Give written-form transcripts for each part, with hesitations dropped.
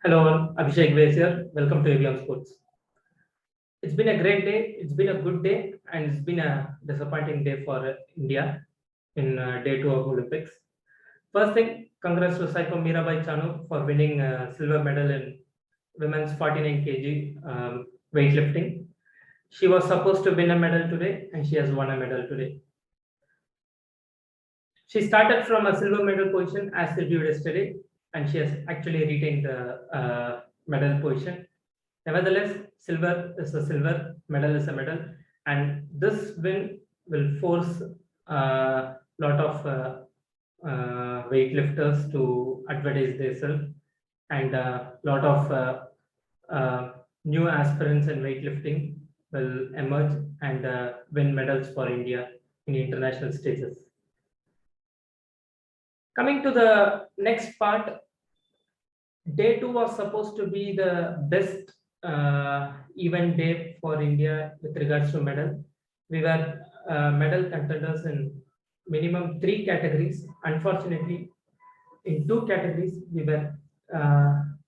Hello, Abhishek Vaid here. Welcome to Avion Sports. It's been a great day. It's been a good day, and it's been a disappointing day for India in day two of Olympics. First thing, congrats to Saiko Mirabai Chanu for winning silver medal in women's 49 kg weightlifting. She was supposed to win a medal today, and she has won a medal today. She started from a silver medal position as reviewed yesterday, and she has actually retained the medal position. Nevertheless, silver is a silver, medal is a medal, and this win will force a lot of weightlifters to advertise themselves, and a lot of new aspirants in weightlifting will emerge and win medals for India in international stages. Coming to the next part, day two was supposed to be the best event day for India with regards to medal. We were medal contenders in minimum three categories. Unfortunately, in two categories, we were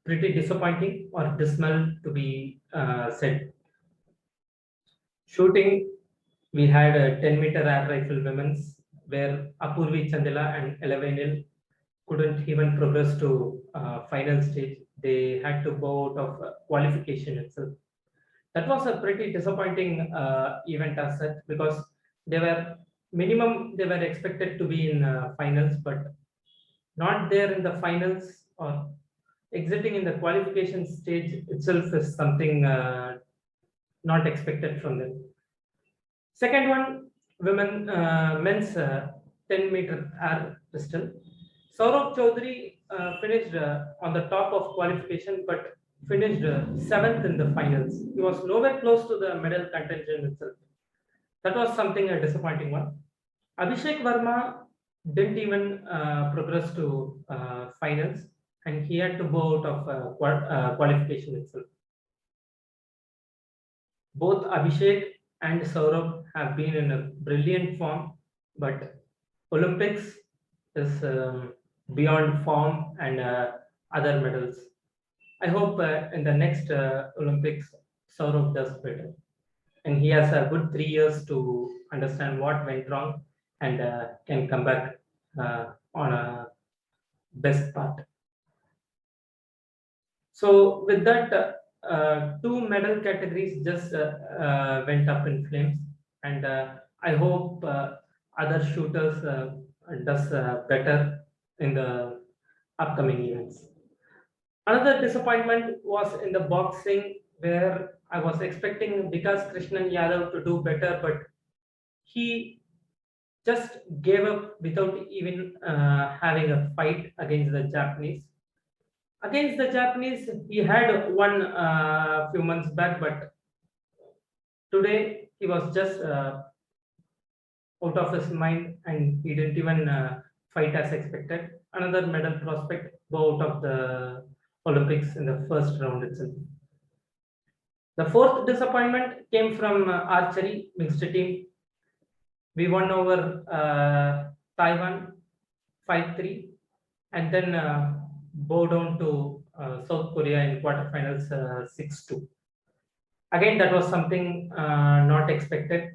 pretty disappointing or dismal to be said. Shooting, we had a 10-meter air rifle women's where Apurvi Chandela and Elevenil couldn't even progress to final stage. They had to go out of qualification itself. That was a pretty disappointing event as such because they were they were expected to be in finals, but not there in the finals or exiting in the qualification stage itself is something not expected from them. Second one, men's 10-meter air pistol. Saurabh Chaudhary finished on the top of qualification, but finished seventh in the finals. He was nowhere close to the medal contention itself. That was something a disappointing one. Abhishek Verma didn't even progress to finals, and he had to go out of qualification itself. Both Abhishek and Saurabh have been in a brilliant form, but Olympics is beyond form and other medals. I hope in the next Olympics, Saurabh does better. And he has a good 3 years to understand what went wrong and can come back on a best part. So with that, two medal categories just went up in flames, and I hope other shooters does better in the upcoming events. Another disappointment was in the boxing, where I was expecting Vikas Krishnan Yadav to do better, but he just gave up without even having a fight against the Japanese. Against the Japanese, he had one few months back, but today he was just out of his mind and he didn't even fight as expected. Another medal prospect go out of the Olympics in the first round itself. The fourth disappointment came from archery mixed team. We won over Taiwan 5-3 and then bow down to South Korea in quarterfinals 6-2. Again, that was something not expected.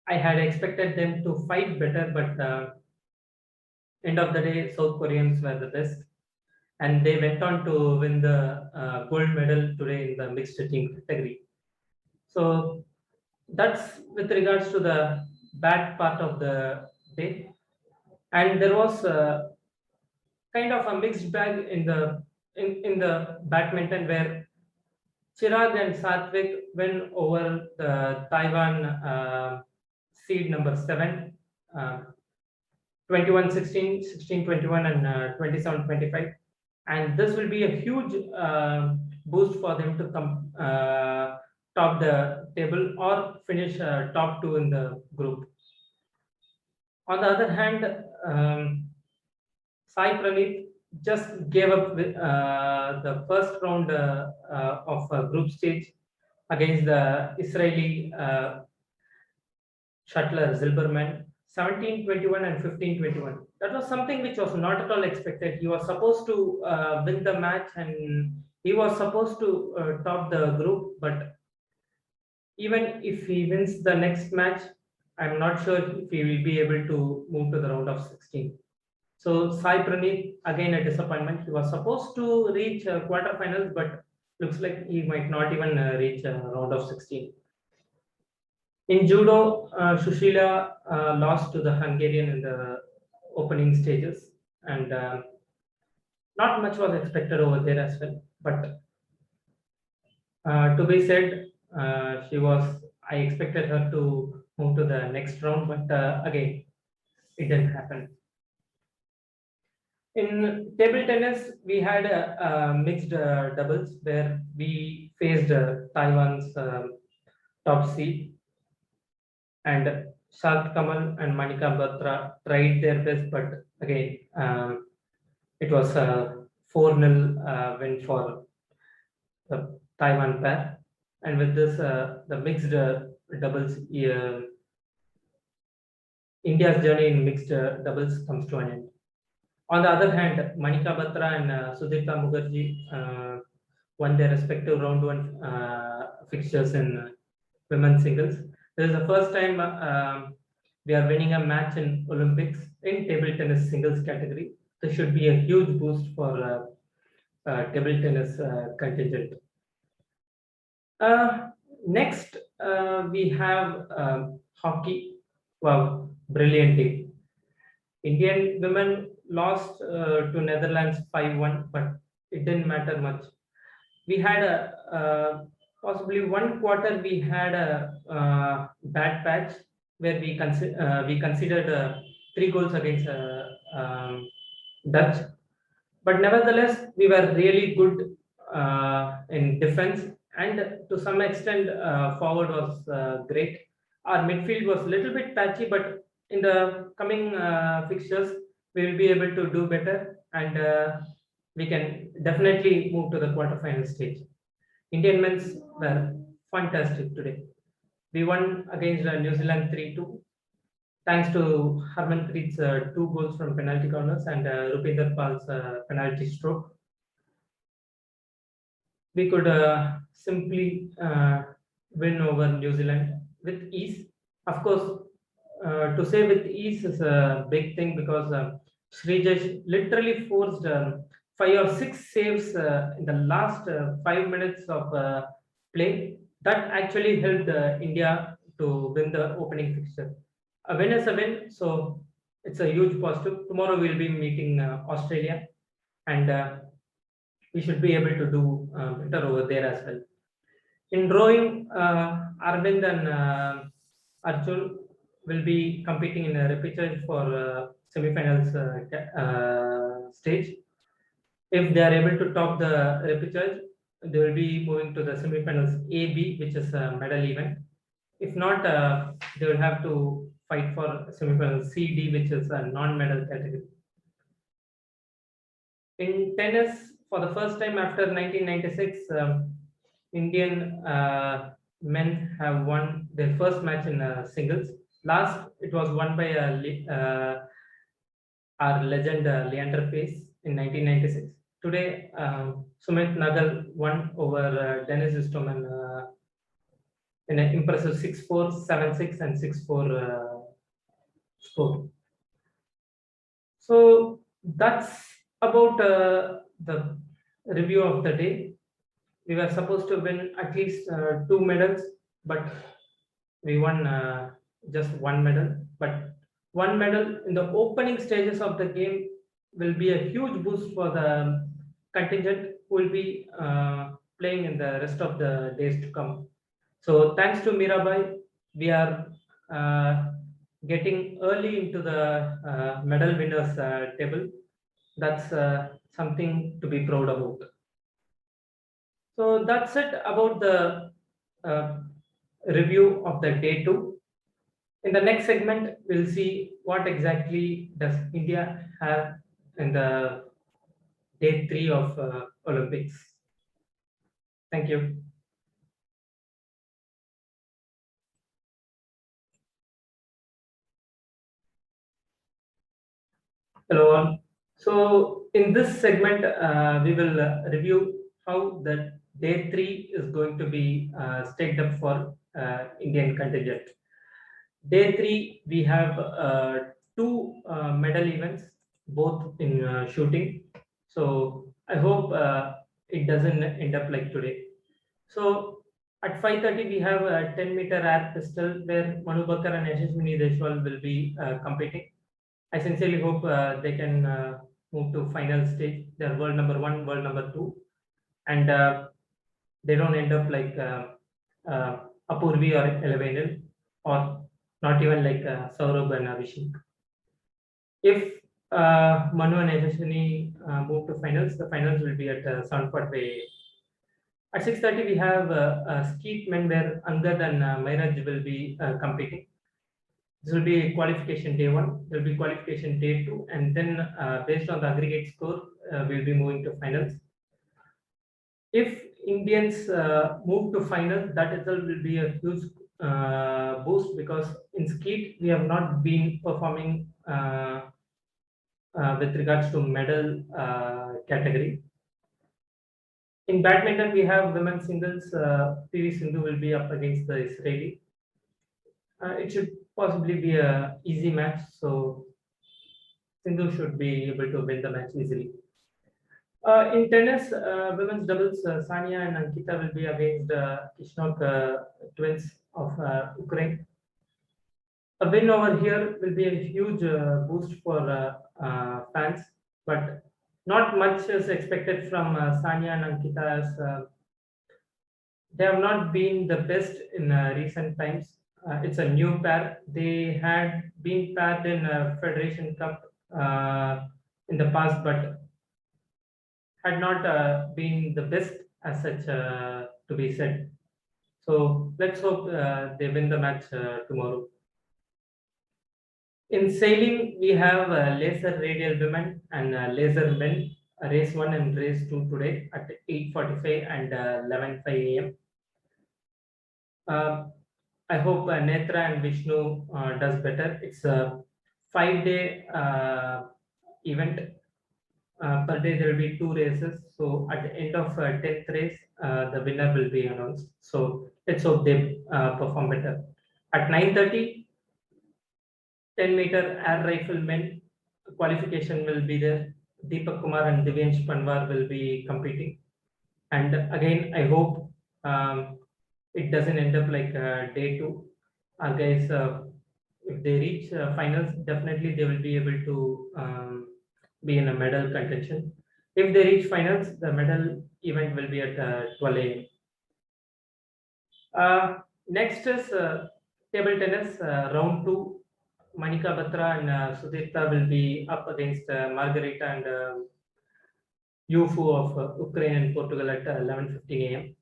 I had expected them to fight better, but end of the day, South Koreans were the best, and they went on to win the gold medal today in the mixed team category. So that's with regards to the bad part of the day, and there was kind of a mixed bag in the badminton where Chirag and Satvik went over the Taiwan seed number 7, 21-16, 16-21, and 27-25. And this will be a huge boost for them to come top the table or finish top 2 in the group. On the other hand, Sai Praneeth just gave up the first round of group stage against the Israeli shuttler Zilberman 17-21 and 15-21. That was something which was not at all expected. He was supposed to win the match, and he was supposed to top the group. But even if he wins the next match, I'm not sure if he will be able to move to the round of 16. So Sai Praneeth, again a disappointment. He was supposed to reach quarterfinals, but looks like he might not even reach round of 16. In judo, Shushila lost to the Hungarian in the opening stages, and not much was expected over there as well. But to be said, she was. I expected her to move to the next round, but again, it didn't happen. In table tennis, we had a mixed doubles where we faced Taiwan's top seed, and Shart Kamal and Manika Batra tried their best, but again, it was a 4-0 win for the Taiwan pair. And with this, the mixed doubles, India's journey in mixed doubles comes to an end. On the other hand, Manika Batra and Sudhita Mukherjee won their respective round one fixtures in women's singles. This is the first time we are winning a match in Olympics in table tennis singles category. This should be a huge boost for table tennis contingent. Next, we have hockey. Wow, brilliant team. Indian women lost to Netherlands 5-1, but it didn't matter much. We had possibly one quarter we had a bad patch where we considered 3 goals against Dutch, but nevertheless we were really good in defense, and to some extent forward was great. Our midfield was a little bit patchy, but in the coming fixtures we will be able to do better, and we can definitely move to the quarterfinal stage. Indian men's were fantastic today. We won against New Zealand 3-2, thanks to Harmanpreet's 2 goals from penalty corners and Rupinder Pal's penalty stroke. We could simply win over New Zealand with ease. Of course, to say with ease is a big thing because Srijesh literally forced 5 or 6 saves in the last 5 minutes of play. That actually helped India to win the opening fixture. A win is a win, so it's a huge positive. Tomorrow we'll be meeting Australia, and we should be able to do better over there as well. In rowing, Arvind and Arjun will be competing in a repechage for semifinals stage. If they are able to top the repechage, they will be moving to the semifinals AB, which is a medal event. If not, they will have to fight for semifinals CD, which is a non-medal category. In tennis, for the first time after 1996, Indian men have won their first match in singles. Last, it was won by our legend Leander Pace in 1996. Today, Sumit Nagal won over Dennis Istomin in an impressive 6-4, 7-6, and 6-4 score. So that's about the review of the day. We were supposed to win at least 2 medals, but we won just 1 medal. But 1 medal in the opening stages of the game will be a huge boost for the contingent who will be playing in the rest of the days to come. So thanks to Mirabai, we are getting early into the medal winners table. That's something to be proud about. So that's it about the review of the day 2. In the next segment, we'll see what exactly does India have in the day 3 of Olympics. Thank you. Hello all. So in this segment, we will review how the day three is going to be staked up for Indian contingent. Day three, we have two medal events, both in shooting. So I hope it doesn't end up like today. So at 5:30, we have a 10-meter air pistol where Manu Bakar and Yashaswini Deshwal will be competing. I sincerely hope they can move to final stage. They're world number one, world number two, and they don't end up like Apurvi or Elevenil, or not even like Saurabh and Abhishek. If Manu and Yashaswini move to finals, the finals will be at 7:45 a.m. At 6:30, we have skeet men where Angad and Mairaj will be competing. This will be qualification day one, there will be qualification day two, and then based on the aggregate score, we'll be moving to finals. If Indians move to finals, that itself will be a huge boost because in skeet we have not been performing with regards to medal category. In badminton, we have women's singles. PV Sindhu will be up against the Israeli. It should possibly be a easy match, so Sindhu should be able to win the match easily. In tennis, women's doubles, Sania and Ankita will be against Kishnok twins of Ukraine. A win over here will be a huge boost for fans, but not much is expected from Sania and Ankita as they have not been the best in recent times. It's a new pair. They had been paired in Federation Cup in the past, but had not been the best as such to be said. So let's hope they win the match tomorrow. In sailing, we have laser radial women and laser men, race 1 and race 2 today at 8:45 and 11:05 a.m. I hope Netra and Vishnu does better. It's a 5-day event. Per day there will be 2 races. So at the end of 10th race, the winner will be announced. So let's hope they perform better. At 9:30, 10-meter air rifle men qualification will be there. Deepak Kumar and Divyansh Panwar will be competing. And again, I hope it doesn't end up like day two. Guys, if they reach finals, definitely they will be able to be in a medal contention. If they reach finals, the medal event will be at 12 a.m. Next is table tennis, round two. Manika Batra and Sudhirta will be up against Margarita and Yufu of Ukraine and Portugal at 11:15 a.m.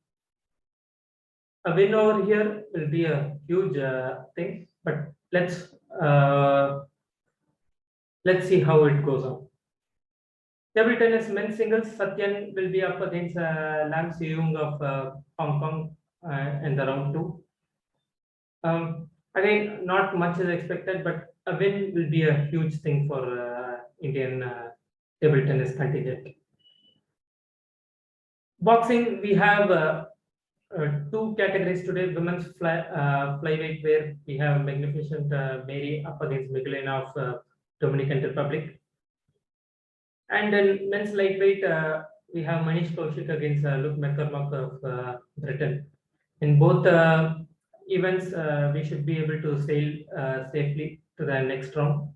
A win over here will be a huge thing, but uh, let's see how it goes on. Table tennis men's singles, Satyan will be up against Lam Seung of Hong Kong in the round two. Again, not much is expected, but a win will be a huge thing for Indian table tennis contingent. Boxing, we have two categories today. Women's flyweight, where we have magnificent Mary up against Miguelina of Dominican Republic. And then men's lightweight, we have Manish Kaushik against Luke McCormack of Britain. In both events, we should be able to sail safely to the next round.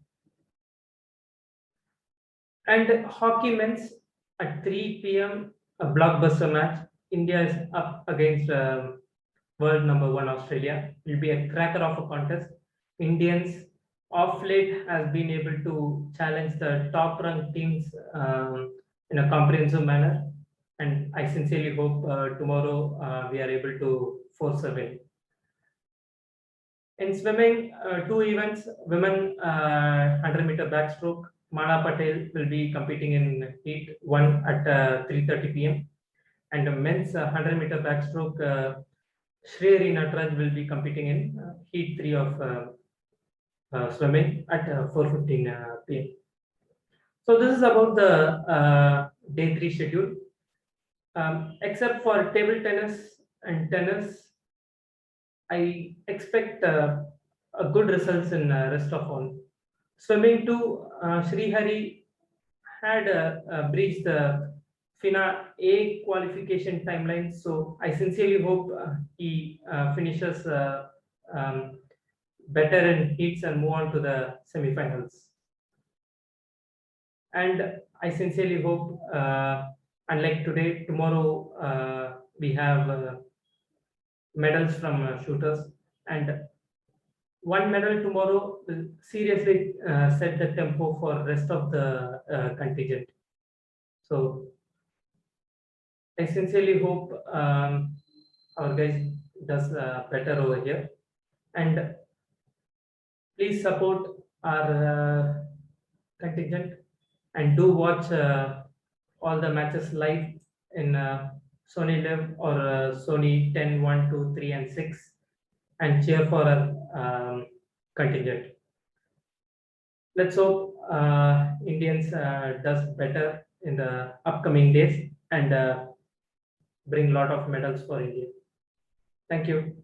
And hockey men's at 3 p.m. a blockbuster match. India is up against world number one Australia. Will be a cracker of a contest. Indians of late has been able to challenge the top ranked teams in a comprehensive manner, and I sincerely hope tomorrow we are able to force a win. In swimming, two events: women 100-meter backstroke. Mana Patel will be competing in heat 1 at 3:30 p.m. and the men's 100-meter backstroke. Shreyari Nataraj will be competing in heat 3 of swimming at 4:15 p.m. So this is about the day 3 schedule. Except for table tennis and tennis, I expect a good results in rest of all. Swimming too, Srihari had breached the FINA A qualification timeline, so I sincerely hope he finishes um, better in heats and move on to the semifinals. And I sincerely hope, unlike today, tomorrow we have medals from shooters, and one medal tomorrow will seriously set the tempo for rest of the contingent. So I sincerely hope our guys does better over here, and please support our contingent and do watch all the matches live in Sony Live or Sony 10, 1, 2, 3, and 6, and cheer for our contingent. Let's hope Indians does better in the upcoming days and bring a lot of medals for India. Thank you.